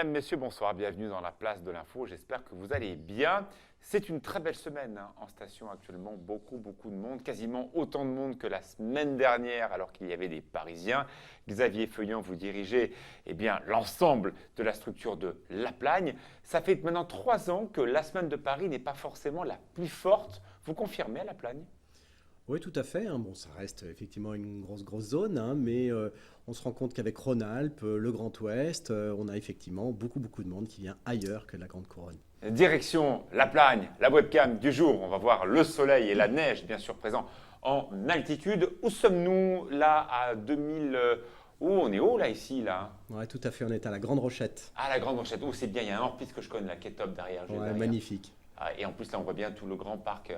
Mesdames, Messieurs, bonsoir, bienvenue dans la place de l'info, j'espère que vous allez bien. C'est une très belle semaine en station actuellement, beaucoup de monde, quasiment autant de monde que la semaine dernière alors qu'il y avait des Parisiens. Xavier Feuillant, vous dirigez l'ensemble de la structure de La Plagne. Ça fait maintenant 3 ans que la semaine de Paris n'est pas forcément la plus forte. Vous confirmez à La Plagne ? Oui, tout à fait. Bon, ça reste effectivement une grosse zone, mais on se rend compte qu'avec Rhône-Alpes, le Grand Ouest, on a effectivement beaucoup de monde qui vient ailleurs que la Grande Couronne. Direction La Plagne, la webcam du jour. On va voir le soleil et la neige, bien sûr, présents en altitude. Où sommes-nous là à 2000 on est haut là, ici, là? Oui, tout à fait. On est à la Grande Rochette. Ah, la Grande Rochette. Oh, c'est bien. Il y a un hors-piste que je connais là, qui est top derrière. Ouais, magnifique. Ah, et en plus, là, on voit bien tout le grand parc.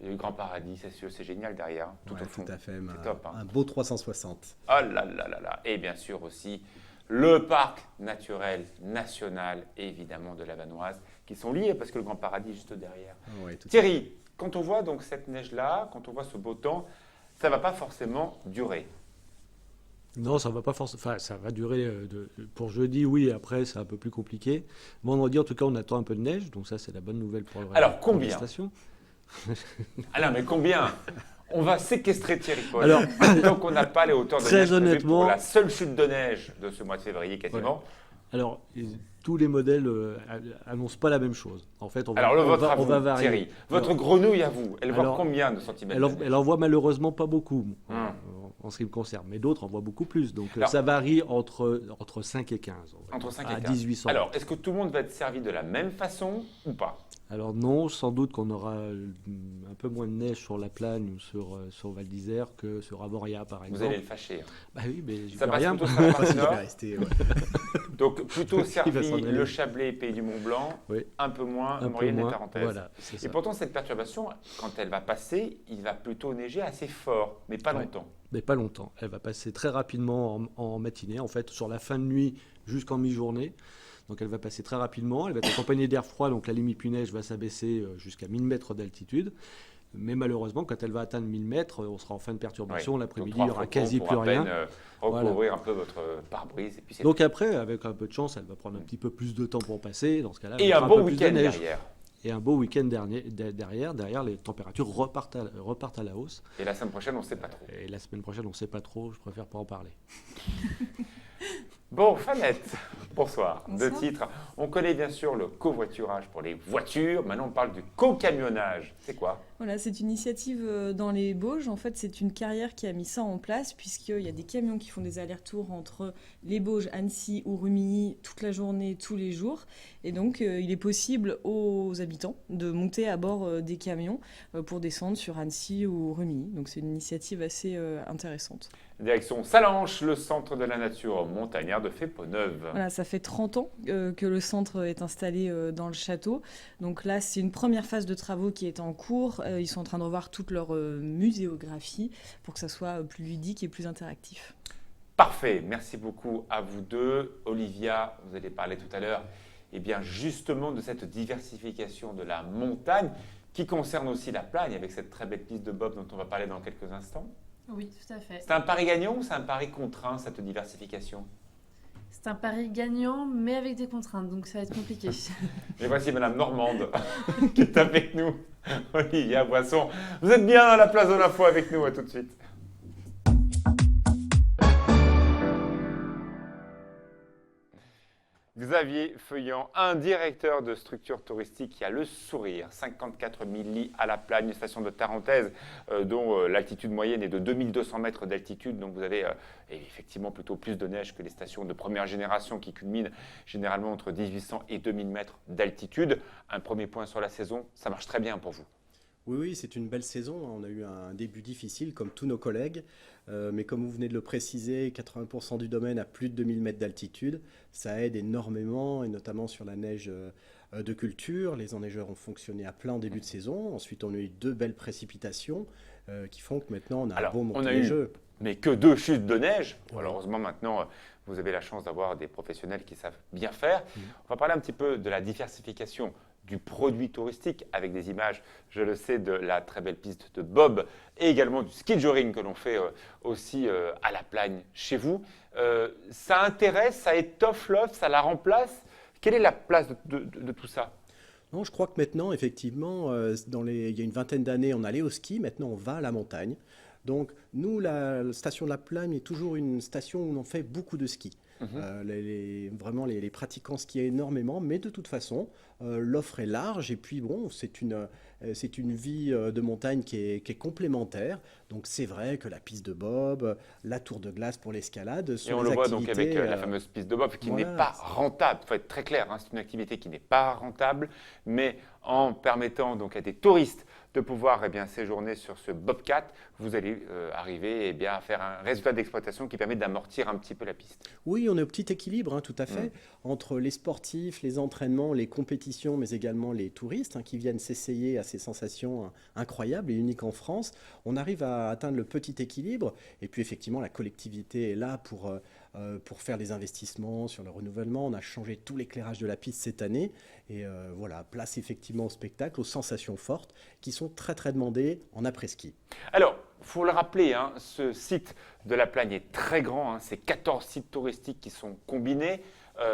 Le Grand Paradis, c'est génial derrière, tout au fond. Tout à fait, c'est top. Un beau 360. Oh là là là là. Et bien sûr aussi le parc naturel national, évidemment de la Vanoise, qui sont liés parce que le Grand Paradis est juste derrière. Ouais, Thierry, quand on voit donc cette neige-là, quand on voit ce beau temps, ça ne va pas forcément durer. Non, ça va pas forcément. Enfin, ça va durer pour jeudi, oui. Après, c'est un peu plus compliqué. Vendredi, en tout cas, on attend un peu de neige, donc ça, c'est la bonne nouvelle pour le Alors, combien? station. Ah non, mais combien? On va séquestrer Thierry Paul. Alors, donc on n'a pas les hauteurs de très neige honnêtement, pour la seule chute de neige de ce mois de février quasiment. Ouais. Alors, tous les modèles annoncent pas la même chose. En fait, on va varier. Thierry, votre grenouille à vous, elle voit combien de centimètres? Elle en voit malheureusement pas beaucoup en ce qui me concerne, mais d'autres en voient beaucoup plus. Donc alors, ça varie entre 5 et 15. Entre 5 et 15. 1800. Alors, est-ce que tout le monde va être servi de la même façon ou pas? Alors non, sans doute qu'on aura un peu moins de neige sur La Plagne ou sur Val d'Isère que sur Avoria, par exemple. Vous allez le fâcher. Bah oui, mais ça passe rien. plutôt sur la partie nord. Rester, Donc plutôt servi le Chablais, Pays du Mont-Blanc, oui. Un peu moins, Maurienne et Tarentaise. Voilà, et pourtant, cette perturbation, quand elle va passer, il va plutôt neiger assez fort, mais pas longtemps. Mais pas longtemps. Elle va passer très rapidement en matinée, en fait, sur la fin de nuit jusqu'en mi-journée. Donc elle va passer très rapidement, elle va être accompagnée d'air froid, donc la limite neige va s'abaisser jusqu'à 1000 mètres d'altitude. Mais malheureusement, quand elle va atteindre 1000 mètres, on sera en fin de perturbation. Oui. L'après-midi, il n'y aura quasi plus rien. Recouvrir un peu votre pare-brise. Donc après, avec un peu de chance, elle va prendre un petit peu plus de temps pour passer. Dans ce cas-là, et un beau week-end derrière. Et un beau week-end derrière, les températures repartent à la hausse. Et la semaine prochaine, on ne sait pas trop. Et la semaine prochaine, on ne sait pas trop, je préfère pas en parler. Bon, Fanette, bonsoir. Bonsoir. 2 titres. On connaît bien sûr le covoiturage pour les voitures. Maintenant, on parle du co-camionnage. C'est quoi? Voilà, c'est une initiative dans les Bauges. En fait, c'est une carrière qui a mis ça en place, puisqu'il y a des camions qui font des allers-retours entre les Bauges, Annecy ou Rumilly toute la journée, tous les jours. Et donc, il est possible aux habitants de monter à bord des camions pour descendre sur Annecy ou Rumilly. Donc, c'est une initiative assez intéressante. Direction Salanches, le centre de la nature montagnard de Fay-Pont-Neuf. Voilà, ça fait 30 ans que le centre est installé dans le château. Donc là, c'est une première phase de travaux qui est en cours. Ils sont en train de revoir toute leur muséographie pour que ça soit plus ludique et plus interactif. Parfait, merci beaucoup à vous deux. Olivia, vous allez parler tout à l'heure justement de cette diversification de la montagne qui concerne aussi la Plagne avec cette très belle piste de bob dont on va parler dans quelques instants. Oui, tout à fait. C'est un pari gagnant ou c'est un pari contraint, cette diversification? C'est un pari gagnant, mais avec des contraintes, donc ça va être compliqué. Et voici Madame Normande qui est avec nous, Olivia Boisson. Vous êtes bien à la place de l'info avec nous, à tout de suite. Xavier Feuillant, un directeur de structure touristique qui a le sourire, 54 000 lits à La Plagne, une station de Tarentaise dont l'altitude moyenne est de 2200 mètres d'altitude. Donc vous avez effectivement plutôt plus de neige que les stations de première génération qui culminent généralement entre 1800 et 2000 mètres d'altitude. Un premier point sur la saison, ça marche très bien pour vous. Oui, c'est une belle saison. On a eu un début difficile comme tous nos collègues. Mais comme vous venez de le préciser, 80% du domaine à plus de 2000 mètres d'altitude. Ça aide énormément, et notamment sur la neige de culture. Les enneigeurs ont fonctionné à plein en début de saison. Ensuite, on a eu 2 belles précipitations qui font que maintenant, on a un beau monté neigeux. Mais que 2 chutes de neige. Malheureusement, maintenant, vous avez la chance d'avoir des professionnels qui savent bien faire. On va parler un petit peu de la diversification du produit touristique avec des images, je le sais, de la très belle piste de bob et également du ski joring que l'on fait aussi à La Plagne chez vous. Ça intéresse, ça étoffe l'offre, ça la remplace. Quelle est la place de tout ça? Non, je crois que maintenant, effectivement, il y a une vingtaine d'années, on allait au ski, maintenant on va à la montagne. Donc nous, la station de la Plagne est toujours une station où on fait beaucoup de ski. Vraiment, les pratiquants skient énormément, mais de toute façon, l'offre est large et puis bon, c'est une vie de montagne qui est complémentaire. Donc c'est vrai que la piste de bob, la tour de glace pour l'escalade Et sont on des le voit donc avec activités. la fameuse piste de bob qui Voilà. n'est pas rentable. Il faut être très clair, hein, c'est une activité qui n'est pas rentable, mais en permettant donc à des touristes de pouvoir séjourner sur ce bobcat, vous allez arriver à faire un résultat d'exploitation qui permet d'amortir un petit peu la piste. Oui, on est au petit équilibre, hein, tout à fait, entre les sportifs, les entraînements, les compétitions, mais également les touristes qui viennent s'essayer à ces sensations incroyables et uniques en France. On arrive à atteindre le petit équilibre, et puis effectivement, la collectivité est là pour faire les investissements sur le renouvellement. On a changé tout l'éclairage de la piste cette année, et voilà, place effectivement au spectacle, aux sensations fortes, qui sont très très demandées en après-ski. Alors, il faut le rappeler, hein, ce site de la Plagne est très grand, hein, c'est 14 sites touristiques qui sont combinés.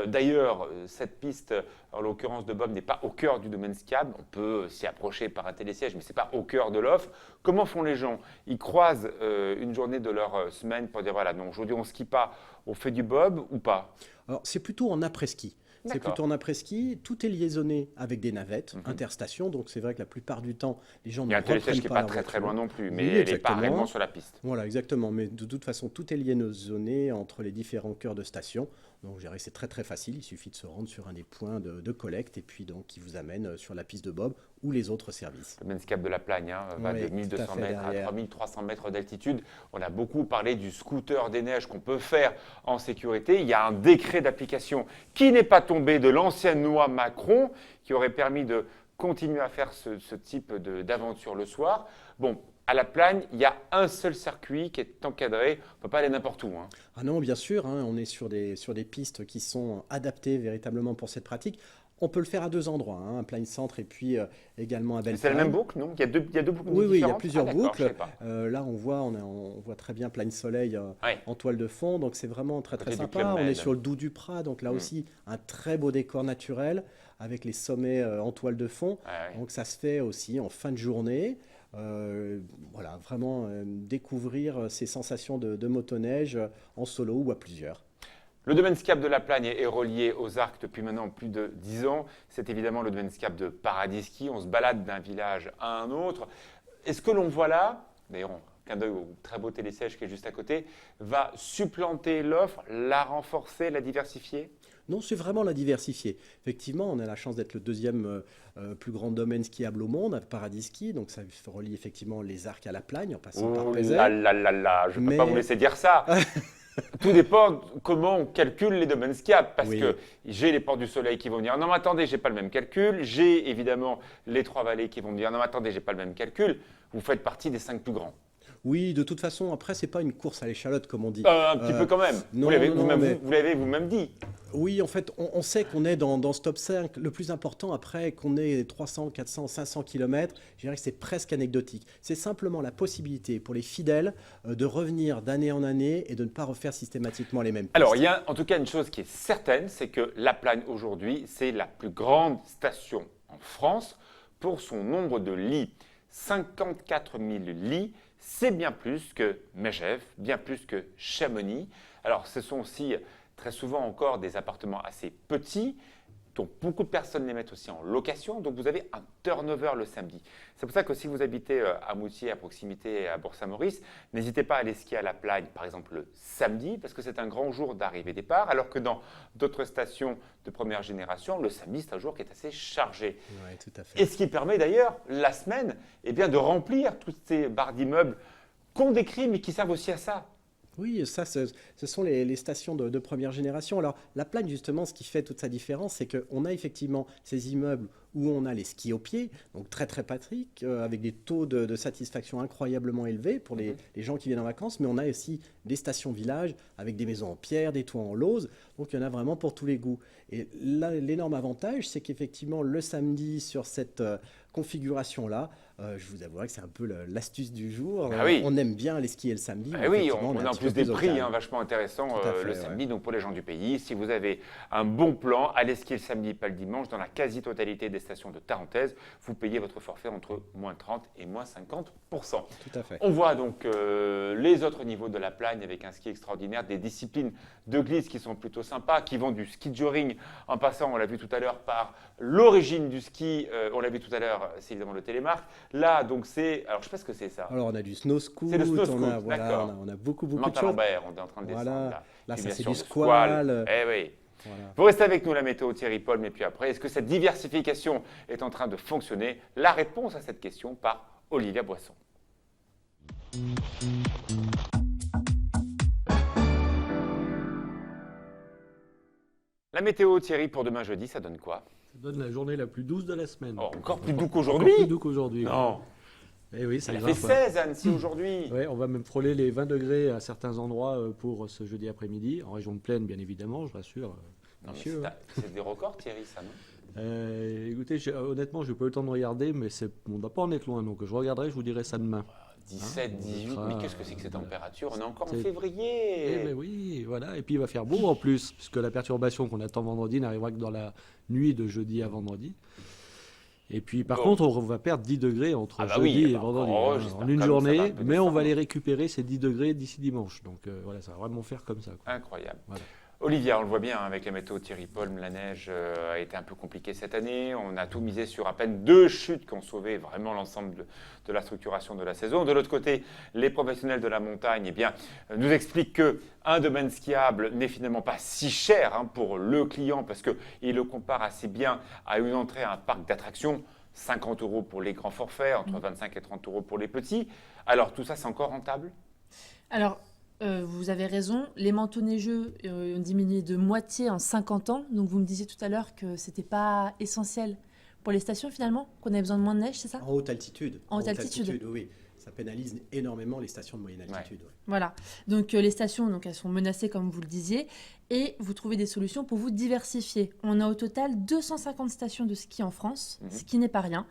D'ailleurs, cette piste, en l'occurrence de Bob, n'est pas au cœur du domaine skiable. On peut s'y approcher par un télésiège, mais ce n'est pas au cœur de l'offre. Comment font les gens? Ils croisent une journée de leur semaine pour dire voilà, non, aujourd'hui on ne skie pas, on fait du Bob ou pas? Alors, c'est plutôt en après-ski. C'est D'accord. plutôt en après-ski. Tout est liaisonné avec des navettes interstations. Donc, c'est vrai que la plupart du temps, les gens Il y ne a un télésiège reprennent qui n'est pas pas leur très très voiture. loin non plus, Oui, mais elle n'est pas exactement. réellement sur la piste. Voilà, exactement. Mais de toute façon, tout est liaisonné entre les différents cœurs de station. Donc, je dirais que c'est très très facile. Il suffit de se rendre sur un des points de collecte et puis donc qui vous amène sur la piste de bob ou les autres services. Le Manscaped de la Plagne va Oui, de tout à 1200 fait mètres à derrière. 3300 mètres d'altitude. On a beaucoup parlé du scooter des neiges qu'on peut faire en sécurité. Il y a un décret d'application qui n'est pas tombé de l'ancienne loi Macron qui aurait permis de continuer à faire ce type d'aventure le soir. Bon, à la Plagne, il y a un seul circuit qui est encadré. On ne peut pas aller n'importe où, hein. Ah non, bien sûr, on est sur des pistes qui sont adaptées véritablement pour cette pratique. On peut le faire à deux endroits, à Plagne Centre et puis également à C'est la Belleplagne. même boucle, non? Il y a deux boucles Oui, il y a différentes? plusieurs Ah, d'accord, je boucles. sais pas. Là, on voit très bien Plagne Soleil Ouais. en toile de fond, donc c'est vraiment très très Côté du sympa. Club On est Med. sur le Doubs du Prat, donc là aussi un très beau décor naturel avec les sommets en toile de fond. Ouais. Donc ça se fait aussi en fin de journée. Voilà, vraiment découvrir ces sensations de motoneige en solo ou à plusieurs. Le domaine skiable de la Plagne est relié aux Arcs depuis maintenant plus de 10 ans. C'est évidemment le domaine skiable de Paradis Ski. On se balade d'un village à un autre. Et ce que l'on voit là, d'ailleurs, clin d'œil au très beau télésiège qui est juste à côté, va supplanter l'offre, la renforcer, la diversifier? Non, c'est vraiment la diversifier. Effectivement, on a la chance d'être le deuxième plus grand domaine skiable au monde, à Paradis Ski. Donc ça relie effectivement les Arcs à la Plagne en passant par Oh Pézet. là, je ne peux Mais- pas vous laisser dire ça. Tout dépend comment on calcule les domaines skiables. Parce Oui. que j'ai les Portes du Soleil qui vont me dire non, mais attendez, j'ai pas le même calcul. J'ai évidemment les Trois-Vallées qui vont me dire non, mais attendez, j'ai pas le même calcul. Vous faites partie des 5 plus grands. Oui, de toute façon, après, c'est pas une course à l'échalote, comme on dit. Un petit peu quand même. non, Vous l'avez non, vous-même mais- vous l'avez vous-même dit. Oui, en fait, on sait qu'on est dans ce top 5. Le plus important, après, qu'on ait 300, 400, 500 km, je dirais que c'est presque anecdotique. C'est simplement la possibilité pour les fidèles de revenir d'année en année et de ne pas refaire systématiquement les mêmes pistes. Alors, il y a en tout cas une chose qui est certaine, c'est que La Plagne aujourd'hui, c'est la plus grande station en France pour son nombre de lits. 54 000 lits, c'est bien plus que Megève, bien plus que Chamonix. Alors, ce sont aussi très souvent encore des appartements assez petits, dont beaucoup de personnes les mettent aussi en location. Donc, vous avez un turnover le samedi. C'est pour ça que si vous habitez à Moutier, à proximité à Bourg-Saint-Maurice, n'hésitez pas à aller skier à la Plagne, par exemple le samedi, parce que c'est un grand jour d'arrivée-départ, alors que dans d'autres stations de première génération, le samedi, c'est un jour qui est assez chargé. Ouais, tout à fait. Et ce qui permet d'ailleurs, la semaine, de remplir toutes ces barres d'immeubles qu'on décrit, mais qui servent aussi à ça. Oui, ça, ce sont les stations de première génération. Alors, la Plagne, justement, ce qui fait toute sa différence, c'est qu'on a effectivement ces immeubles où on a les skis au pied, donc très très pratique, avec des taux de satisfaction incroyablement élevés pour les gens qui viennent en vacances, mais on a aussi des stations village avec des maisons en pierre, des toits en lauze, donc il y en a vraiment pour tous les goûts. Et là, l'énorme avantage, c'est qu'effectivement, le samedi, sur cette configuration-là, je vous avouerai que c'est un peu l'astuce du jour. Ah oui. On aime bien aller skier le samedi. Ah mais oui, effectivement, on est a un en petit plus peu des plus au prix calme. vachement intéressants Tout à fait, le ouais. samedi. Donc pour les gens du pays, si vous avez un bon plan, allez skier le samedi, pas le dimanche. Dans la quasi-totalité des stations de Tarentaise, vous payez votre forfait entre moins 30 et moins 50%. Tout à fait. On voit donc les autres niveaux de la Plagne avec un ski extraordinaire, des disciplines de glisse qui sont plutôt sympas, qui vont du ski de joring en passant, on l'a vu tout à l'heure, par l'origine du ski, on l'a vu tout à l'heure, c'est évidemment le télémarque. Là, donc c'est, alors je sais pas ce que c'est ça. Alors, on a du snow scoot, C'est le snow scoot, voilà, d'accord. on a beaucoup de choses. Montalembert, on est en train de Voilà. descendre là. Là, Puis ça, bien c'est sûr, du le squal. Eh oui. Voilà. Vous restez avec nous, la météo Thierry Paul, mais puis après, est-ce que cette diversification est en train de fonctionner? La réponse à cette question par Olivia Boisson. La météo Thierry pour demain jeudi, ça donne quoi? Ça donne la journée la plus douce de la semaine. Oh, encore plus doux Encore qu'aujourd'hui? plus doux qu'aujourd'hui. Non, Eh oui, ça il a grimpe. fait 16 à Annecy aujourd'hui. Ouais, on va même frôler les 20 degrés à certains endroits pour ce jeudi après-midi, en région de Plaine bien évidemment, je rassure. Non, mais Monsieur, c'est des records Thierry, ça, non? Écoutez, honnêtement, je n'ai pas eu le temps de regarder, mais on ne doit pas en être loin, donc je regarderai, je vous dirai ça demain. 17, 18, on mais sera, qu'est-ce que c'est que cette température? On est encore en c'est- Eh février. ben oui, voilà, et puis il va faire beau en plus, puisque la perturbation qu'on attend vendredi n'arrivera que dans la nuit de jeudi à vendredi. Et puis par Bon. contre, on va perdre 10 degrés entre Ah bah jeudi oui, et bah vendredi, encore, hein, j'espère en une quand même que ça va journée, un peu mais on va descendre. les récupérer ces 10 degrés d'ici dimanche. Donc voilà, ça va vraiment faire comme ça, quoi. Incroyable. Voilà. Olivia, on le voit bien hein, avec la météo Thierry Paul, la neige a été un peu compliquée cette année. On a tout misé sur à peine 2 chutes qui ont sauvé vraiment l'ensemble de la structuration de la saison. De l'autre côté, les professionnels de la montagne nous expliquent qu'un domaine skiable n'est finalement pas si cher hein, pour le client parce qu'il le compare assez bien à une entrée à un parc d'attractions. 50 € pour les grands forfaits, entre 25 et 30 € pour les petits. Alors tout ça, c'est encore rentable? Alors, vous avez raison, les manteaux neigeux ont diminué de moitié en 50 ans. Donc vous me disiez tout à l'heure que c'était pas essentiel pour les stations finalement, qu'on avait besoin de moins de neige, c'est ça? En haute altitude. En haute altitude. Oui. Ça pénalise énormément les stations de moyenne altitude. Ouais. Voilà. Donc les stations, donc, elles sont menacées comme vous le disiez. Et vous trouvez des solutions pour vous diversifier. On a au total 250 stations de ski en France, ce qui n'est pas rien.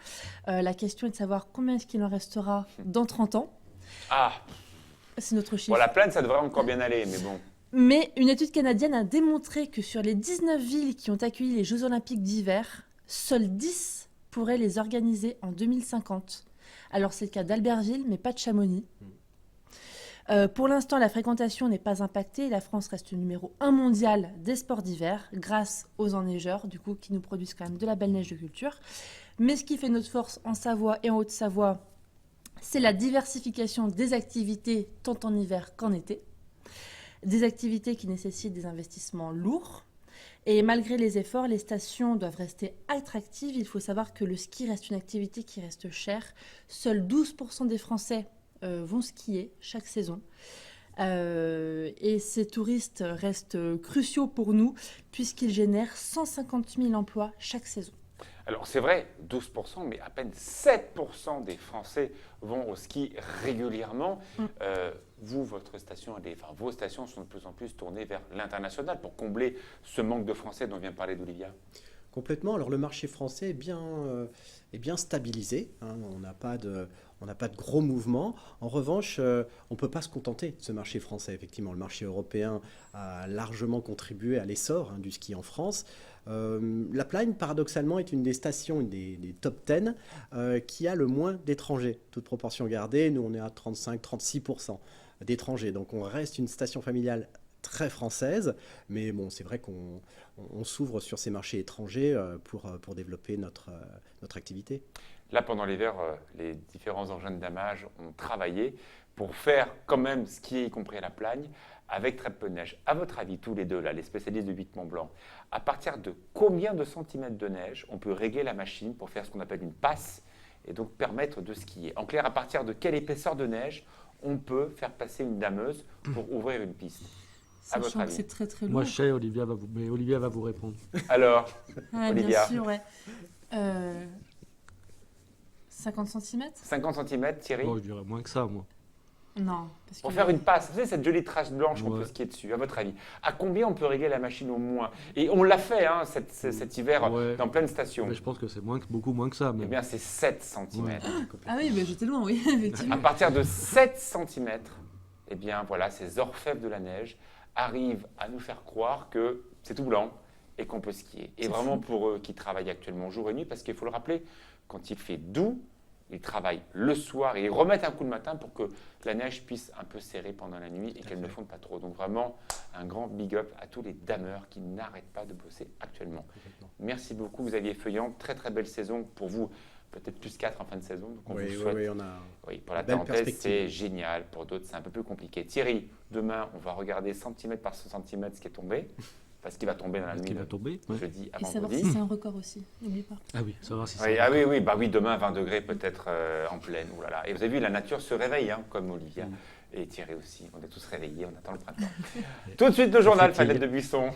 La question est de savoir combien est-ce qu'il en restera dans 30 ans. Ah, C'est notre chiffre. bon, la plaine, ça devrait encore bien aller, mais bon. Mais une étude canadienne a démontré que sur les 19 villes qui ont accueilli les Jeux Olympiques d'hiver, seules 10 pourraient les organiser en 2050. Alors c'est le cas d'Albertville, mais pas de Chamonix. Pour l'instant, la fréquentation n'est pas impactée. La France reste le numéro 1 mondial des sports d'hiver, grâce aux enneigeurs, du coup, qui nous produisent quand même de la belle neige de culture. Mais ce qui fait notre force en Savoie et en Haute-Savoie, c'est la diversification des activités, tant en hiver qu'en été. Des activités qui nécessitent des investissements lourds. Et malgré les efforts, les stations doivent rester attractives. Il faut savoir que le ski reste une activité qui reste chère. Seuls 12% des Français vont skier chaque saison. Et ces touristes restent cruciaux pour nous puisqu'ils génèrent 150 000 emplois chaque saison. Alors c'est vrai, 12%, mais à peine 7% des Français vont au ski régulièrement. Votre station, vos stations sont de plus en plus tournées vers l'international pour combler ce manque de Français dont vient de parler d'Olivia. Complètement. Alors le marché français est bien stabilisé. Hein. On n'a pas de gros mouvements. En revanche, on ne peut pas se contenter de ce marché français. Effectivement, le marché européen a largement contribué à l'essor du ski en France. La Plagne, paradoxalement, est une des stations, une des top 10 qui a le moins d'étrangers. Toute proportion gardée, nous on est à 35-36% d'étrangers. Donc on reste une station familiale très française, mais bon, c'est vrai qu'on s'ouvre sur ces marchés étrangers pour développer notre activité. Là, pendant l'hiver, les différents engins de damage ont travaillé pour faire quand même skier, y compris à la Plagne, avec très peu de neige. À votre avis, tous les deux, là, les spécialistes de 8 Mont Blanc, à partir de combien de centimètres de neige on peut régler la machine pour faire ce qu'on appelle une passe et donc permettre de skier? En clair, à partir de quelle épaisseur de neige on peut faire passer une dameuse pour ouvrir une piste? À votre Sachant que avis. c'est très très lourd. Moi je sais, Olivia va vous répondre. Alors, Ah, Olivia. bien sûr, ouais. 50 cm? 50 cm, Thierry? Oh, je dirais moins que ça, moi. Non. Parce Pour que- faire une passe, vous savez, cette jolie trace blanche qu'on Ouais. peut skier dessus, à votre avis, à combien on peut régler la machine au moins? Et on l'a fait hein, cet hiver Ouais. dans pleine station. Mais je pense que c'est beaucoup moins que ça. Eh Même. bien, c'est 7 cm. Ouais. Ah oui, bah, j'étais loin, oui, effectivement. À partir de 7 cm, eh bien, voilà, ces orfèvres de la neige arrivent à nous faire croire que c'est tout blanc et qu'on peut skier. Et C'est vraiment fou. pour eux qui travaillent actuellement jour et nuit, parce qu'il faut le rappeler, quand il fait doux, ils travaillent le soir et ils remettent un coup le matin pour que la neige puisse un peu serrer pendant la nuit et qu'elle ne fonde pas trop. Donc vraiment, un grand big up à tous les dameurs qui n'arrêtent pas de bosser actuellement. Complètement. Merci beaucoup Xavier Feuillant, très très belle saison pour vous, peut-être plus 4 en fin de saison. Donc on Oui, vous oui, souhaite oui, on a. oui, pour la Belle parenthèse, perspective. c'est génial. Pour d'autres, c'est un peu plus compliqué. Thierry, demain, on va regarder centimètre par centimètre ce qui est tombé, parce qu'il va tomber dans la Est-ce nuit qu'il va de tomber? Ouais. jeudi à Et savoir vendredi. si c'est un record aussi, n'oublie pas. Ah oui, savoir si Oui, c'est. ah oui, oui, bah oui, demain 20 degrés peut-être en pleine. Ouh là là. Et vous avez vu, la nature se réveille, hein, comme Olivia. Et Thierry aussi. On est tous réveillés, on attend le printemps. Tout de suite, le journal, Fatigue. Fanette de Buisson.